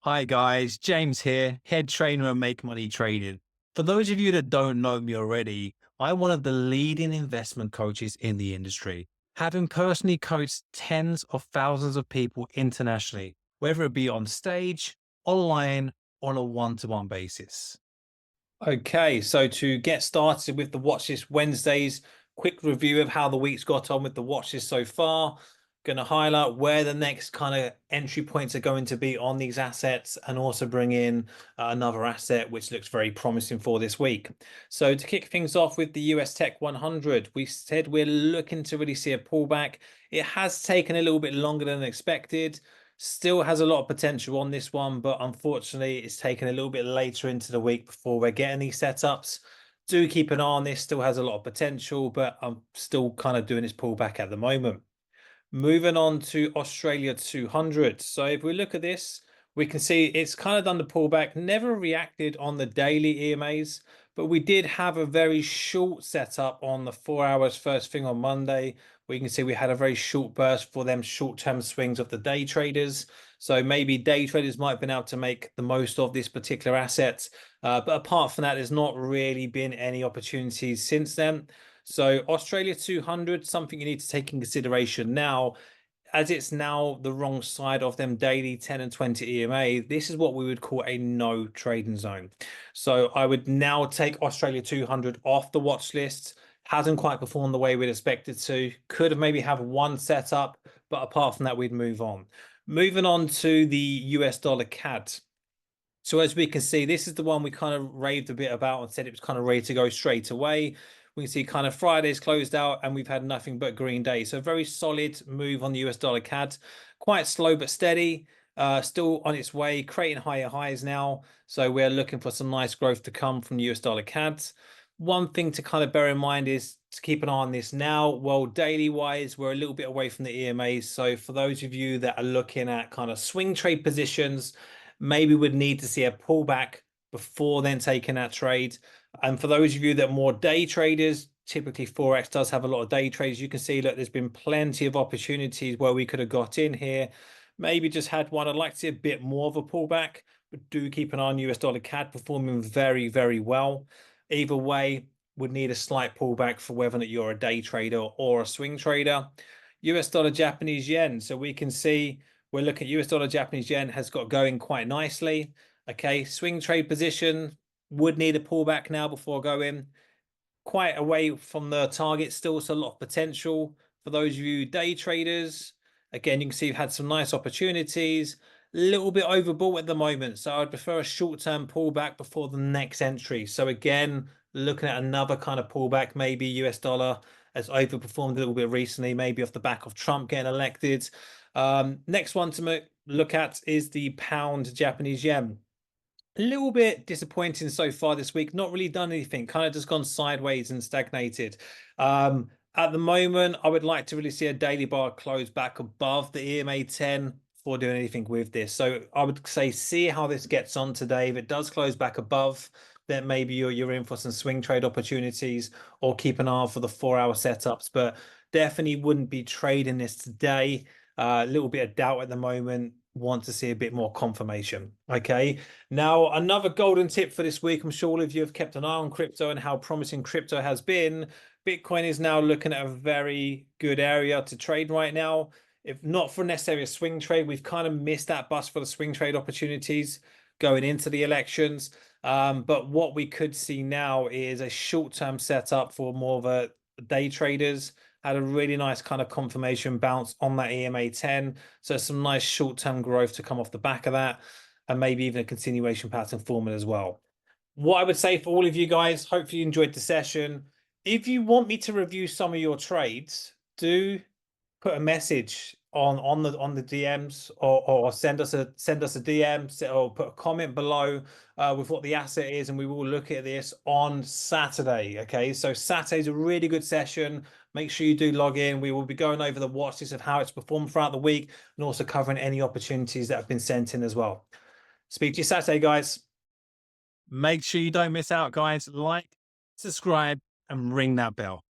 Hi guys, James here, head trainer and Make Money Trading. For those of you that don't know me already, I'm one of the leading investment coaches in the industry, having personally coached tens of thousands of people internationally, whether it be on stage, online, or on a one-to-one basis. Okay, so to get started with the Watchlist Wednesdays, quick review of how the week's got on with the watchlist so far. Going to highlight where the next kind of entry points are going to be on these assets and also bring in another asset which looks very promising for this week. So to kick things off with the US Tech 100, we said we're looking to really see a pullback. It has taken a little bit longer than expected. Still has a lot of potential on this one, but unfortunately, it's taken a little bit later into the week before we're getting these setups. Do keep an eye on this, still has a lot of potential, but I'm still kind of doing this pullback at the moment. Moving on to Australia 200. So if we look at this, we can see it's kind of done the pullback, never reacted on the daily EMAs, but we did have a very short setup on the 4 hours first thing on Monday. We can see we had a very short burst for them short-term swings of the day traders. So maybe day traders might have been able to make the most of this particular asset. But apart from that, there's not really been any opportunities since then. So Australia 200, something you need to take in consideration now, as it's now the wrong side of them daily 10 and 20 EMA. This is what we would call a no trading zone. So I would now take Australia 200 off the watch list. Hasn't quite performed the way we'd expected to. Could have maybe have one setup, but apart from that, we'd move on. Moving on to the US dollar CAD. So as we can see, this is the one we kind of raved a bit about and said it was kind of ready to go straight away. We can see kind of Friday's closed out and we've had nothing but green days. So a very solid move on the US dollar CAD. Quite slow but steady. Still on its way, creating higher highs now. So we're looking for some nice growth to come from the US dollar CAD. One thing to kind of bear in mind is to keep an eye on this now. Well, daily wise, we're a little bit away from the EMAs. So for those of you that are looking at kind of swing trade positions, maybe would need to see a pullback before then taking that trade. And for those of you that are more day traders, typically Forex does have a lot of day trades. You can see that there's been plenty of opportunities where we could have got in here. Maybe just had one. I'd like to see a bit more of a pullback, but do keep an eye on US dollar CAD performing very, very well. Either way, would need a slight pullback for whether or not you're a day trader or a swing trader. US dollar Japanese yen. So we can see we're looking at US dollar Japanese yen has got going quite nicely. Okay, swing trade position would need a pullback now before going. Quite away from the target still, so a lot of potential for those of you day traders. Again, you can see you've had some nice opportunities. A little bit overbought at the moment, so I'd prefer a short-term pullback before the next entry. So again, looking at another kind of pullback, maybe US dollar has overperformed a little bit recently, maybe off the back of Trump getting elected. Next one to look at is the pound Japanese yen. A little bit disappointing so far this week. Not really done anything. Kind of just gone sideways and stagnated. At the moment, I would like to really see a daily bar close back above the EMA 10 before doing anything with this. So I would say see how this gets on today. If it does close back above, then maybe you're in for some swing trade opportunities or keep an eye out for the 4 hour setups. But definitely wouldn't be trading this today. A little bit of doubt at the moment. Want to see a bit more confirmation. Okay. Now, another golden tip for this week. I'm sure all of you have kept an eye on crypto and how promising crypto has been. Bitcoin is now looking at a very good area to trade right now. If not for necessarily a swing trade, we've kind of missed that bus for the swing trade opportunities going into the elections. But what we could see now is a short-term setup for more of a day traders. Had a really nice kind of confirmation bounce on that EMA 10. So some nice short-term growth to come off the back of that, and maybe even a continuation pattern forming as well. What I would say for all of you guys, hopefully you enjoyed the session. If you want me to review some of your trades, do put a message on the DMs, or send us a DM, or put a comment below with what the asset is, and we will look at this on Saturday. Okay, so Saturday's a really good session. Make sure you do log in. We will be going over the watch list of how it's performed throughout the week and also covering any opportunities that have been sent in as well. Speak to you Saturday, guys. Make sure you don't miss out, guys. Like, subscribe, and ring that bell.